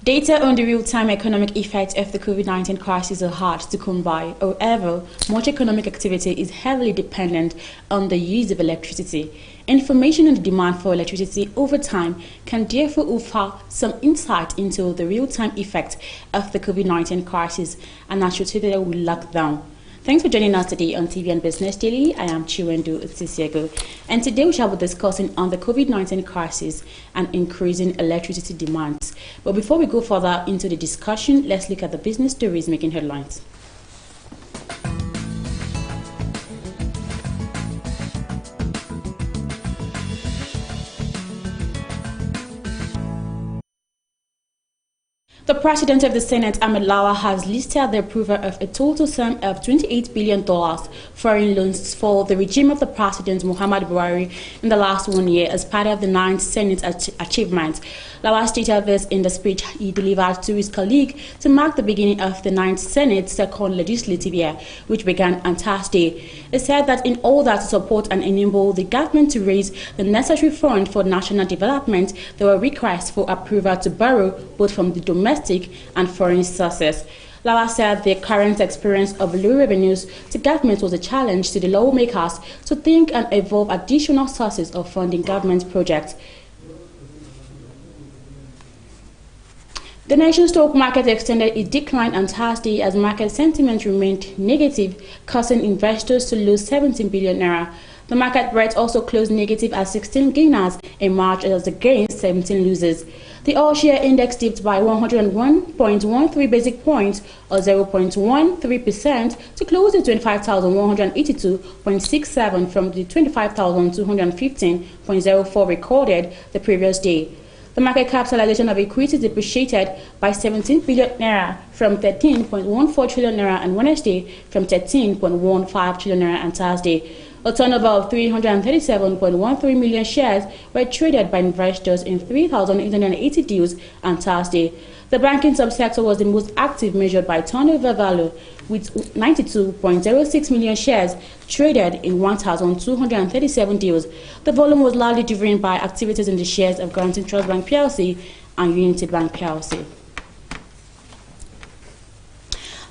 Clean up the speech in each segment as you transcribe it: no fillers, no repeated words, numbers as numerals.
Data on the real-time economic effects of the COVID-19 crisis are hard to come by. However, much economic activity is heavily dependent on the use of electricity. Information on the demand for electricity over time can therefore offer some insight into the real-time effect of the COVID-19 crisis and associated with lockdown. Thanks for joining us today on TV and Business Daily. I am Chiwendu Utsisiego, and today we shall be discussing on the COVID-19 crisis and increasing electricity demands. But before we go further into the discussion, let's look at the business stories making headlines. The President of the Senate, Ahmed Lawa, has listed the approval of a total sum of $28 billion foreign loans for the regime of the President Muhammad Buhari in the last 1 year as part of the 9th Senate achievement. Lawa stated this in the speech he delivered to his colleague to mark the beginning of the 9th Senate's second legislative year, which began on Thursday. He said that in order to support and enable the government to raise the necessary fund for national development, there were requests for approval to borrow both from the domestic and foreign sources. Lawa said the current experience of low revenues to government was a challenge to the lawmakers to think and evolve additional sources of funding government projects. The nation's stock market extended its decline on Thursday as market sentiment remained negative, causing investors to lose 17 billion naira. The market rate also closed negative at 16 gainers in March as against 17 losers. The all-share index dipped by 101.13 basic points or 0.13% to close at 25,182.67 from the 25,215.04 recorded the previous day. The market capitalization of equities depreciated by 17 billion naira from 13.14 trillion naira on Wednesday from 13.15 trillion naira on Thursday. A turnover of 337.13 million shares were traded by investors in 3,880 deals on Thursday. The banking subsector was the most active, measured by turnover value, with 92.06 million shares traded in 1,237 deals. The volume was largely driven by activities in the shares of Guaranty Trust Bank PLC and Unity Bank PLC.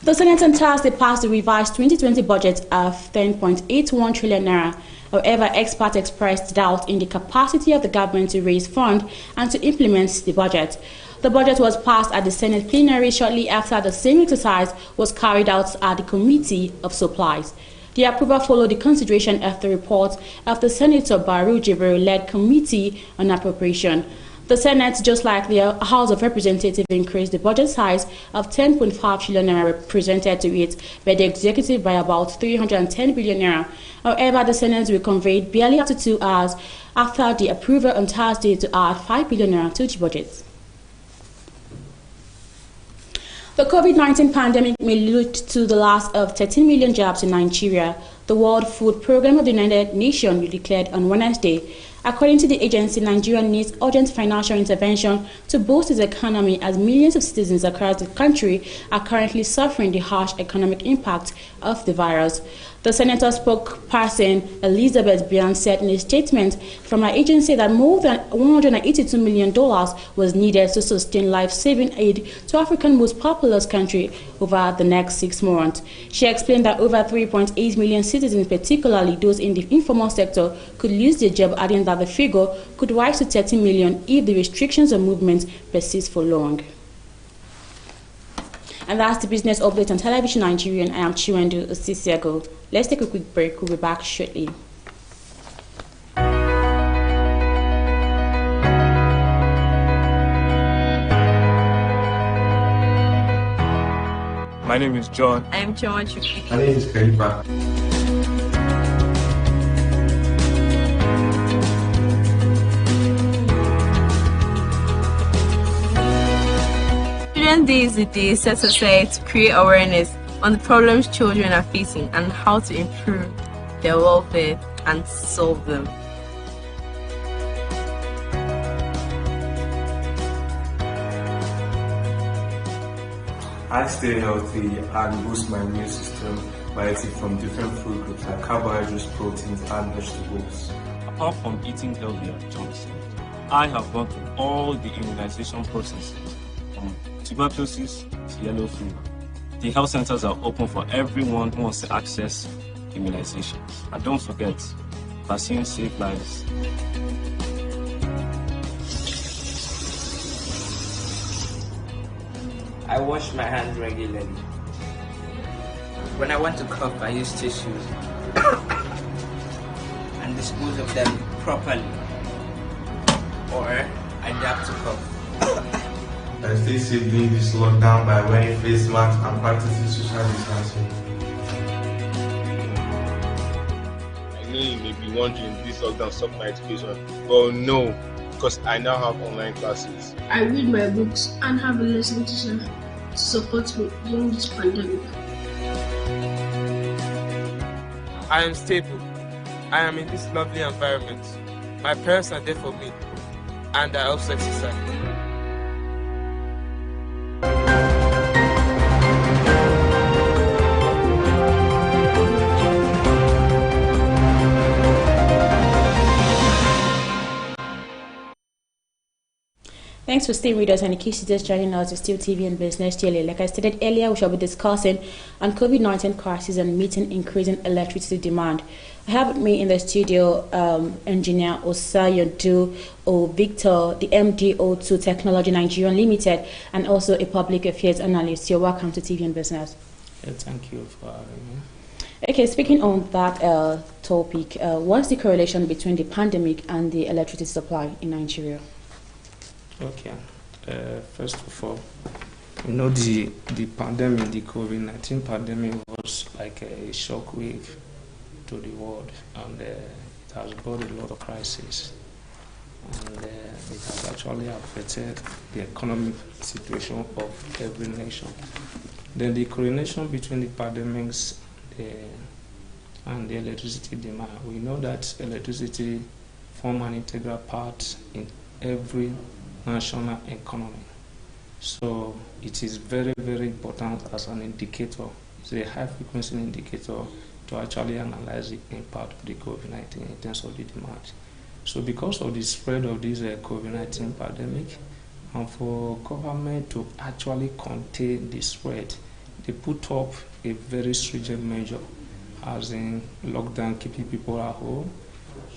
The Senate on Thursday passed the revised 2020 budget of 10.81 trillion naira. However, experts expressed doubt in the capacity of the government to raise funds and to implement the budget. The budget was passed at the Senate plenary shortly after the same exercise was carried out at the Committee of Supplies. The approval followed the consideration of the report of the Senator Baru Jibril-led Committee on Appropriation. The Senate, just like the House of Representatives, increased the budget size of 10.5 trillion naira presented to it by the executive by about 310 billion naira. However, the Senate will convey barely after 2 hours after the approval on Thursday to add 5 billion naira to the budget. The COVID-19 pandemic may lead to the loss of 13 million jobs in Nigeria, the World Food Programme of the United Nations declared on Wednesday. According to the agency, Nigeria needs urgent financial intervention to boost its economy as millions of citizens across the country are currently suffering the harsh economic impact of the virus. The senator spokesperson Elizabeth Bian said in a statement from her agency that more than $182 million was needed to sustain life-saving aid to Africa's most populous country over the next 6 months. She explained that over 3.8 million citizens, particularly those in the informal sector, could lose their job, adding that the figure could rise to 30 million if the restrictions on movement persist for long. And that's the business update on Television Nigerian. I am Chiwendu Utsisiego. Let's take a quick break. We'll be back shortly. My name is John. I am John. My name is Kariba. Children's Day is the day set aside to create awareness on the problems children are facing and how to improve their welfare and solve them. I stay healthy and boost my immune system by eating from different food groups like carbohydrates, proteins, and vegetables. Apart from eating healthy and junk food, I have gone through all the immunization processes from tuberculosis to yellow fever. The health centers are open for everyone who wants to access immunizations. And don't forget, vaccines save lives. I wash my hands regularly. When I want to cough, I use tissues and dispose of them properly, or I dab to cough. I stay safe during this lockdown by wearing face masks and practicing social distancing. I know you may be wondering if this lockdown stopped my education. Well, no, because I now have online classes. I read my books and have a lesson teacher to support me during this pandemic. I am stable. I am in this lovely environment. My parents are there for me, and I also exercise. Thanks for staying with us, and in case you're just joining us, it's still TV and Business Daily. Like I stated earlier, we shall be discussing on COVID-19 crisis and meeting increasing electricity demand. I have with me in the studio engineer Osayodu Victor, the MDO2 Technology Nigerian Limited, and also a public affairs analyst. You're welcome to TV and Business. Yeah, thank you for having me. Okay, speaking on that topic, what's the correlation between the pandemic and the electricity supply in Nigeria? Okay. First of all, the pandemic, the COVID-19 pandemic was like a shock wave to the world, and it has brought a lot of crises, and it has actually affected the economic situation of every nation. Then the correlation between the pandemics and the electricity demand. We know that electricity forms an integral part in every national economy. So it is very, very important as an indicator. It's a high frequency indicator to actually analyze the impact of the COVID-19 in terms of the demand. So because of the spread of this COVID-19 pandemic, and for government to actually contain the spread, they put up a very stringent measure, as in lockdown, keeping people at home,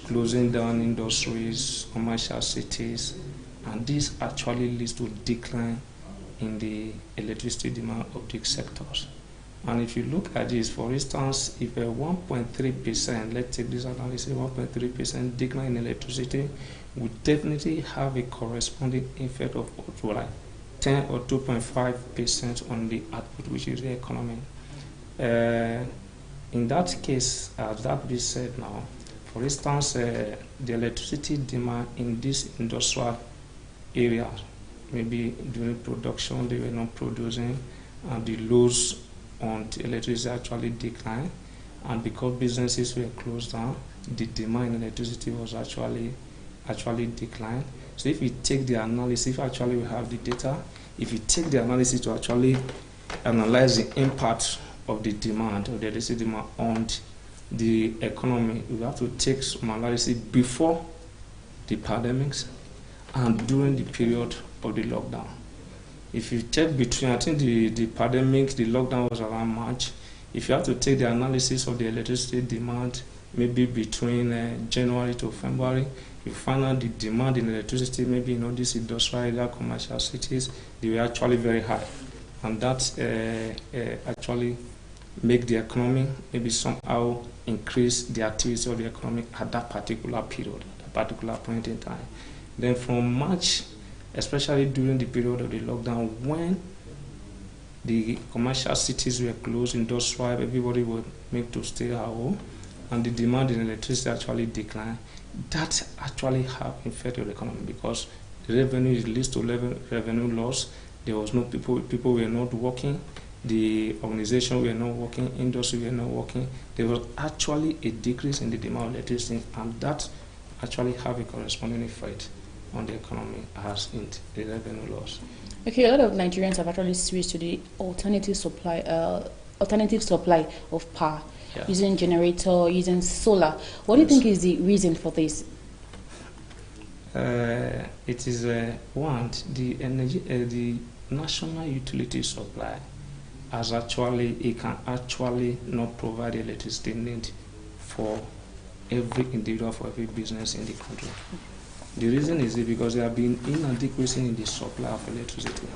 closing down industries, commercial cities, and this actually leads to decline in the electricity demand of these sectors. And if you look at this, for instance, if a 1.3%, let's take this analysis, 1.3% decline in electricity would definitely have a corresponding effect of like 10 or 2.5% on the output, which is the economy. In that case, as that be said now, for instance, the electricity demand in this industrial area, maybe during production they were not producing, and the loads on the electricity actually declined, and because businesses were closed down, the demand in electricity was actually declined. So if we take the analysis, if actually we have the data, if you take the analysis to actually analyze the impact of the demand, of the electricity demand on the economy, we have to take some analysis before the pandemics and during the period of the lockdown. If you take between, I think the pandemic, the lockdown was around March. If you have to take the analysis of the electricity demand, maybe between January to February, you find out the demand in electricity, maybe in all these industrial area, commercial cities, they were actually very high. And that actually make the economy maybe somehow increase the activity of the economy at that particular period, that particular point in time. Then from March, especially during the period of the lockdown, when the commercial cities were closed, industrial, everybody would make to stay at home, and the demand in electricity actually declined, that actually have affected the economy because the revenue leads to revenue loss. There was no people were not working, the organization were not working, industry were not working. There was actually a decrease in the demand of electricity, and that actually have a corresponding effect on the economy as in the revenue loss. Okay, a lot of Nigerians have actually switched to the alternative supply of power, using generator, using solar. What do you think is the reason for this? It is one, the energy, the national utility supply as actually, it can actually not provide the electricity need for every individual, for every business in the country. The reason is because there have been inadequacy in the supply of electricity.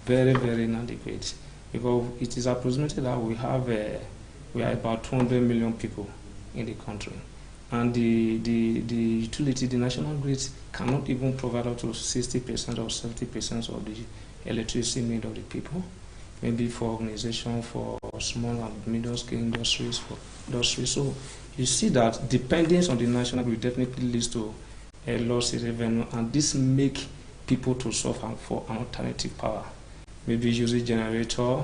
Very, very inadequate. Because it is approximated that we are about 200 million people in the country. And the utility, the national grid, cannot even provide up to 60% or 70% of the electricity need of the people. Maybe for organization, for small and middle scale industries, So you see that dependence on the national grid definitely leads to a loss in revenue, and this make people to suffer for an alternative power. Maybe use a generator.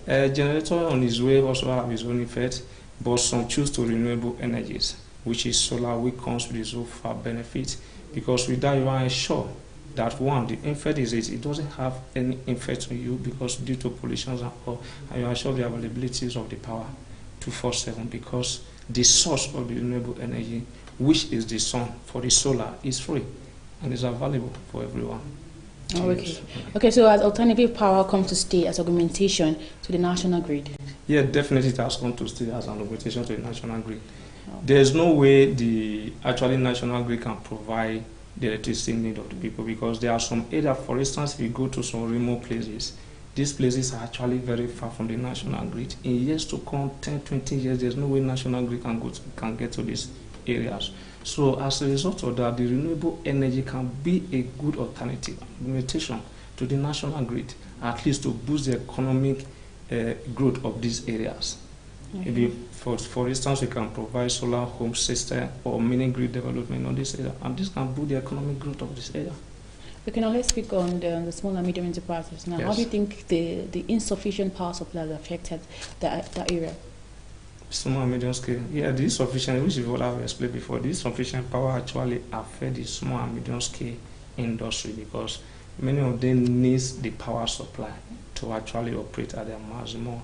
A generator on his way also have his own effect, but some choose to renewable energies, which is solar, which comes with its own far benefit, because with that you are sure that one, the effect is it doesn't have any effect on you because due to pollution and all, and you are sure the availabilities of the power 24/7 because the source of the renewable energy, which is the sun for the solar, is free and is available for everyone. Oh, okay. Okay, so as alternative power comes to stay as augmentation to the national grid? Yeah, definitely it has come to stay as an augmentation to the national grid. Oh. There's no way the actually national grid can provide the electricity need of the people because there are some areas, for instance, if you go to some remote places, these places are actually very far from the national grid. In years to come, 10, 20 years, there's no way national grid can get to these areas. So as a result of that, the renewable energy can be a good alternative, augmentation to the national grid, at least to boost the economic growth of these areas. Okay. Maybe, for instance, we can provide solar home system or mini grid development on this area, and this can boost the economic growth of this area. Okay, now let's speak on the small and medium enterprises. Now, yes. How do you think the insufficient power supply has affected that area? Small and medium scale. Yeah, the insufficient, which is what I've explained before, the insufficient power actually affect the small and medium scale industry because many of them need the power supply to actually operate at their maximum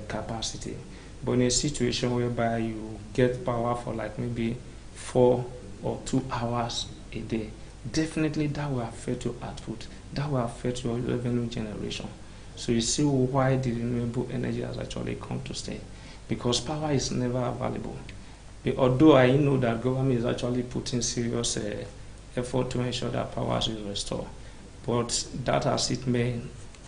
capacity. But in a situation whereby you get power for like maybe 4 or 2 hours a day, definitely that will affect your output, that will affect your revenue generation. So you see why the renewable energy has actually come to stay, because power is never available. Although I know that government is actually putting serious effort to ensure that power is restored, but that as it may,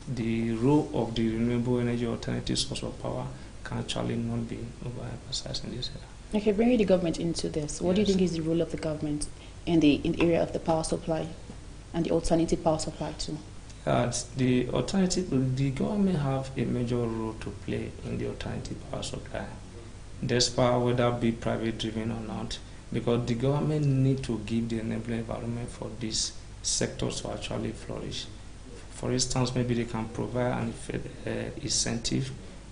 the role of the renewable energy alternative source of power can actually not be overemphasized in this area. Okay, bringing the government into this, what do you think is the role of the government in the area of the power supply and the alternative power supply too? The government have a major role to play in the alternative power supply, despite whether it be private driven or not, because the government need to give the enabling environment for these sectors to actually flourish. For instance, maybe they can provide an incentive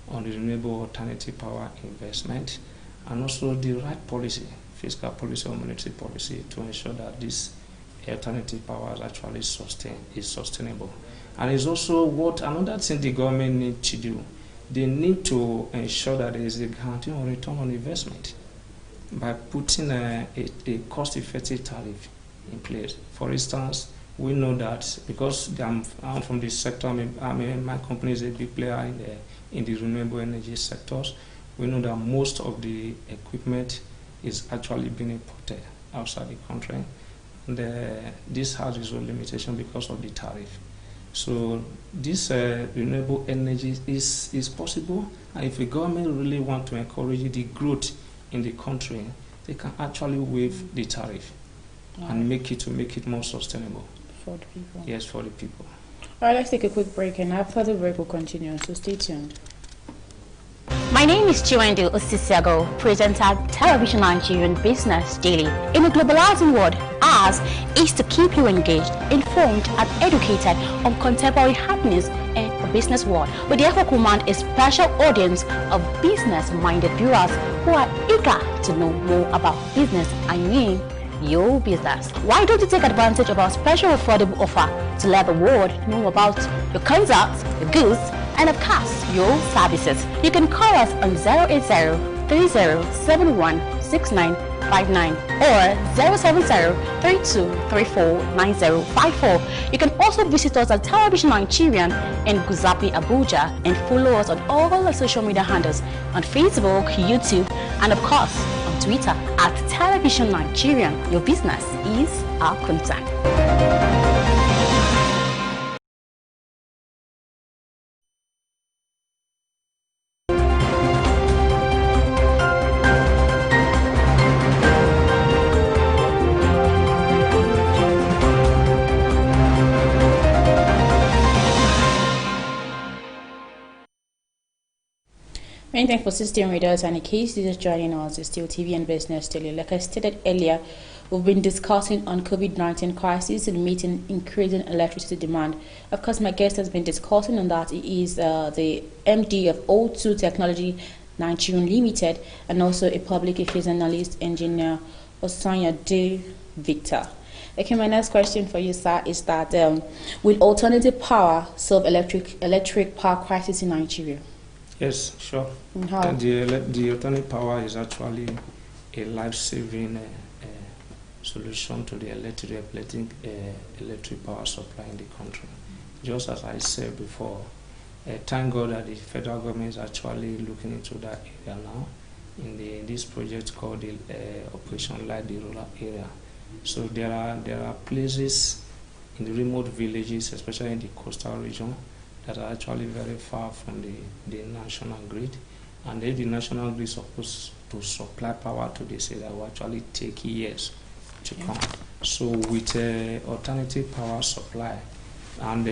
on the renewable alternative power investment, and also the right policy, fiscal policy or monetary policy, to ensure that this alternative power is actually sustainable. And it's also what another thing the government need to do. They need to ensure that there is a guarantee on return on investment by putting a cost-effective tariff in place. For instance, we know that because I'm from this sector, my company is a big player in the renewable energy sectors. We know that most of the equipment is actually being imported outside the country. And this has its own limitation because of the tariff. So this renewable energy is possible, and if the government really want to encourage the growth in the country, they can actually waive the tariff and make it more sustainable. For the people? Yes, for the people. All right, let's take a quick break, and after the break we'll continue, so stay tuned. My name is Chiwendu Osisiago, presenter at Television Nigerian Business Daily. In a globalizing world, ours is to keep you engaged, informed, and educated on contemporary happenings in the business world. We therefore command a special audience of business-minded viewers who are eager to know more about business and your business. Why don't you take advantage of our special affordable offer to let the world know about your concepts, your goods, and of course, your services? You can call us on 080-3071-69 3059 or 070-3234-9054. You can also visit us at Television Nigerian in Guzapi, Abuja, and follow us on all our social media handles on Facebook, YouTube, and of course on Twitter at Television Nigerian. Your business is our concern. Many thanks for staying with us, and in case this is joining us, it's still TV and Business Daily. Like I stated earlier, we've been discussing on COVID-19 crisis and meeting increasing electricity demand. Of course, my guest has been discussing on that. He is the MD of O2 Technology Nigerian Limited and also a public affairs analyst, engineer Osanya D. Victor. Okay, my next question for you, sir, is that will alternative power solve electric power crisis in Nigeria? Yes, sure. How? The alternative power is actually a life-saving solution to the electric power supply in the country. Just as I said before, thank God that the federal government is actually looking into that area now in this project called the Operation Light the Rural Area. So there are places in the remote villages, especially in the coastal region, that are actually very far from the national grid, and if the national grid is supposed to supply power to this area, will actually take years to come. So with alternative power supply and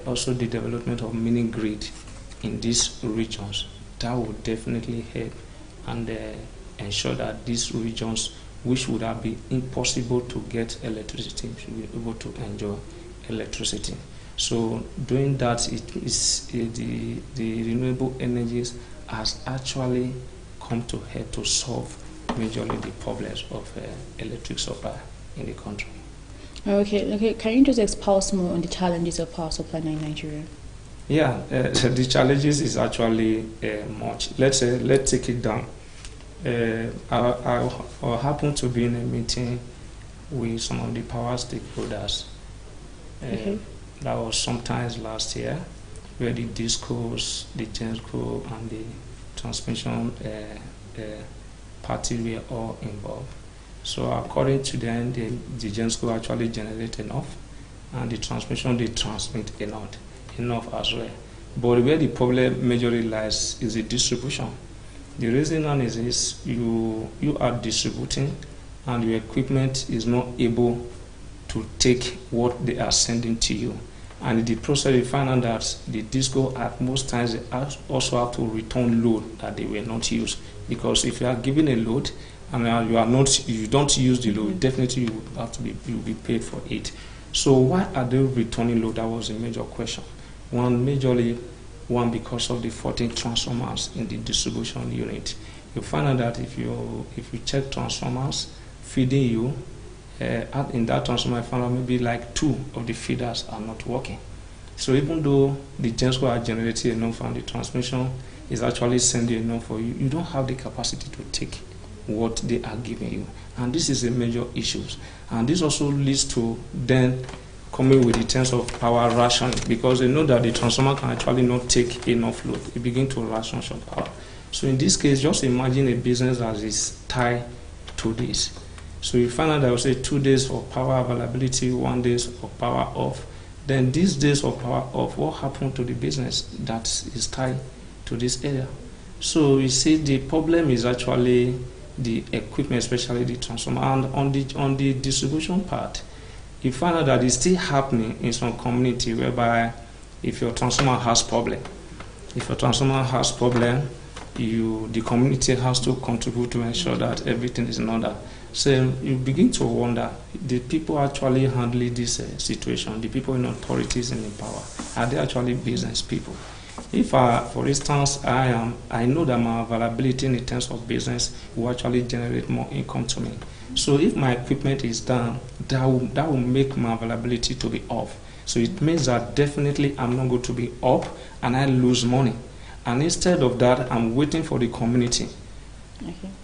also the development of mini grid in these regions, that would definitely help and ensure that these regions, which would have been impossible to get electricity, should be able to enjoy electricity. So doing that, the renewable energies has actually come to help to solve majorly the problems of electric supply in the country. Okay. Can you just expose more on the challenges of power supply in Nigeria? Yeah, the challenges is actually much. Let's take it down. I happened to be in a meeting with some of the power stakeholders. That was sometimes last year, where the discos, the GENSCO, and the transmission party were all involved. So according to them, the GENSCO actually generate enough, and the transmission, they transmit enough as well. But where the problem majorly lies is the distribution. The reason is this: you are distributing, and your equipment is not able to take what they are sending to you. And in the process, you find out that the disco at most times they also have to return load that they were not used. Because if you are given a load and you don't use the load, definitely you will be paid for it. So why are they returning load? That was a major question. One because of the 14 transformers in the distribution unit. You find out that if you check transformers feeding you, in that transformer, I found out maybe like 2 of the feeders are not working. So even though the GENSCO are generating enough and the transmission is actually sending enough for you, you don't have the capacity to take what they are giving you. And this is a major issue. And this also leads to then coming with the terms of power rationing, because they know that the transformer can actually not take enough load. They begin to ration some power. So in this case, just imagine a business that is tied to this. So you find out that I will say 2 days of power availability, 1 day of power off. Then these days of power off, what happened to the business that is tied to this area? So you see, the problem is actually the equipment, especially the transformer. And on the distribution part, you find out that it's still happening in some community whereby if your transformer has problem, the community has to contribute to ensure that everything is in order. So you begin to wonder, the people actually handling this situation, the people in authorities and in power, are they actually business people? If, for instance, I know that my availability in terms of business will actually generate more income to me. So if my equipment is down, that will make my availability to be off. So it means that definitely I'm not going to be up and I lose money. And instead of that, I'm waiting for the community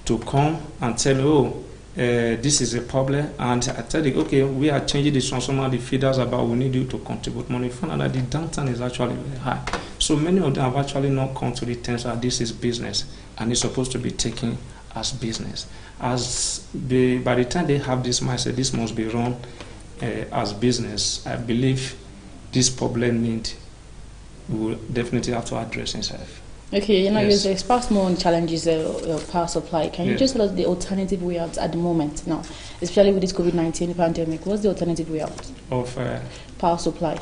to come and tell me, oh, this is a problem, and I tell you, okay, we are changing the transformer, the feeders about, we need you to contribute money. Found out that the downturn is actually very high. So many of them have actually not come to the terms that this is business, and it's supposed to be taken as business. By the time they have this mindset, this must be run as business, I believe this problem will definitely have to address itself. Okay, Yes. you express more on challenges of power supply. Can you just tell us the alternative way out at the moment now, especially with this COVID-19 pandemic? What's the alternative way out Of power supply?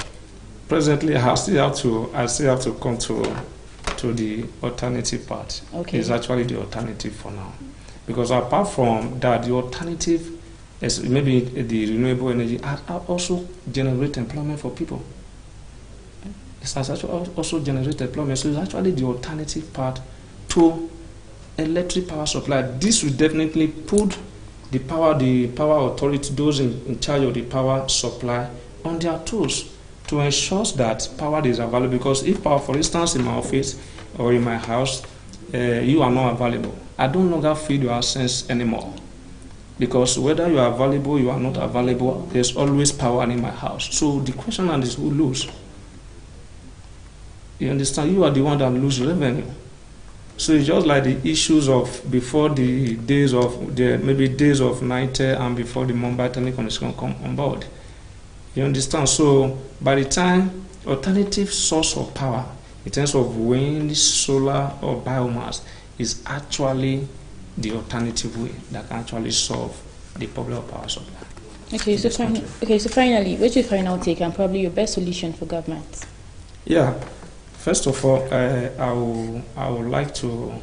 presently, I still have to come to the alternative part. Okay. It's actually the alternative for now, because apart from that, the alternative is maybe the renewable energy also generate employment for people. It has actually also generate employment. So it's actually the alternative part to electric power supply. This will definitely put the power authority, those in charge of the power supply, on their toes to ensure that power is available. Because if power, for instance, in my office or in my house, you are not available, I don't longer feel your absence anymore. Because whether you are available, you are not available, there's always power in my house. So the question is, who lose? You understand? You are the one that lose revenue. So it's just like the issues of before the days of Nitel and before the Mumbai telecommunication come on board. You understand? So by the time alternative source of power in terms of wind, solar, or biomass is actually the alternative way that can actually solve the problem of power supply. Okay, so finally, what's your final take and probably your best solution for government? Yeah, first of all, I would like to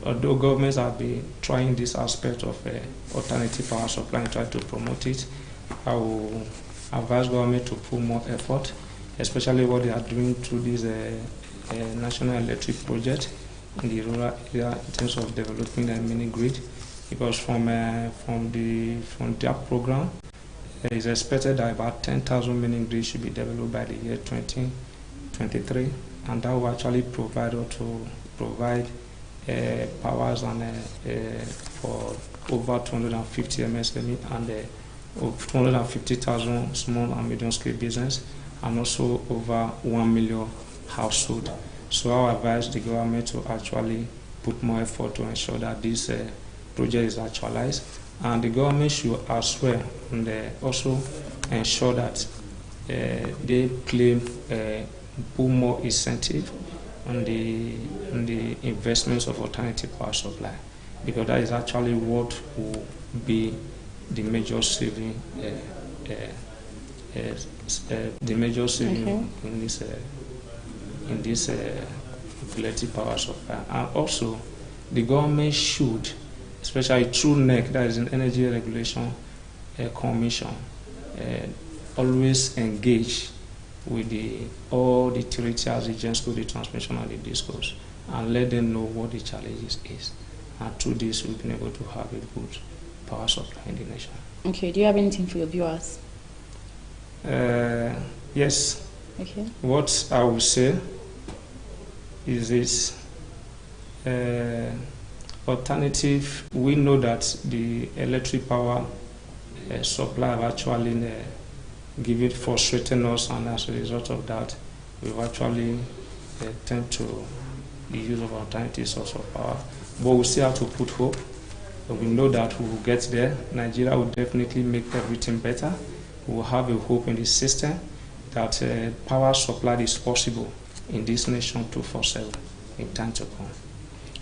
although governments have been trying this aspect of alternative power supply and try to promote it, I will advise government to put more effort, especially what they are doing through this national electric project in the rural area in terms of developing a mini grid, because from their program, it is expected that about 10,000 mini grids should be developed by the year 2023, and that will actually provide powers and for over 250 MSME and 250,000 small and medium scale business, and also over 1 million households. So I advise the government to actually put more effort to ensure that this project is actualized, and the government should as well and also ensure that they put more incentive on the investments of alternative power supply, because that is actually what will be the major saving in this electric power supply. And also the government should, especially through NEC, that is an Energy Regulation Commission, always engage with all the territorial agents, the transmission and the discourse, and let them know what the challenges is. And through this, we've been able to have a good power supply in the nation. Okay, do you have anything for your viewers? Yes. Okay. What I will say is this: alternative, we know that the electric power supply have actually given frustrating us, and as a result of that, we've actually tend to the use of alternative source of power. But we still have to put hope. We know that we will get there. Nigeria will definitely make everything better. We will have a hope in the system that power supply is possible in this nation 24/7 in time to come.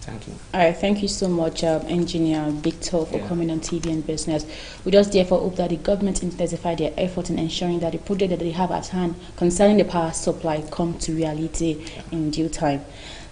Thank you. All right, thank you so much, Engineer Victor, for coming on TV and Business. We just therefore hope that the government intensify their effort in ensuring that the project that they have at hand concerning the power supply come to reality in due time.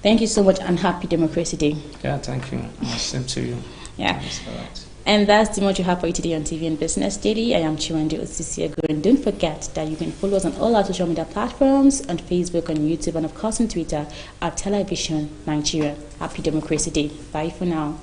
Thank you so much, and happy Democracy Day. Yeah, thank you. Same to you. Yeah. That's all right. And that's the much you have for you today on TV and Business Daily. I am Chiwande Osisiago, and don't forget that you can follow us on all our social media platforms, on Facebook, on YouTube, and of course on Twitter at Television Nigeria. Happy Democracy Day. Bye for now.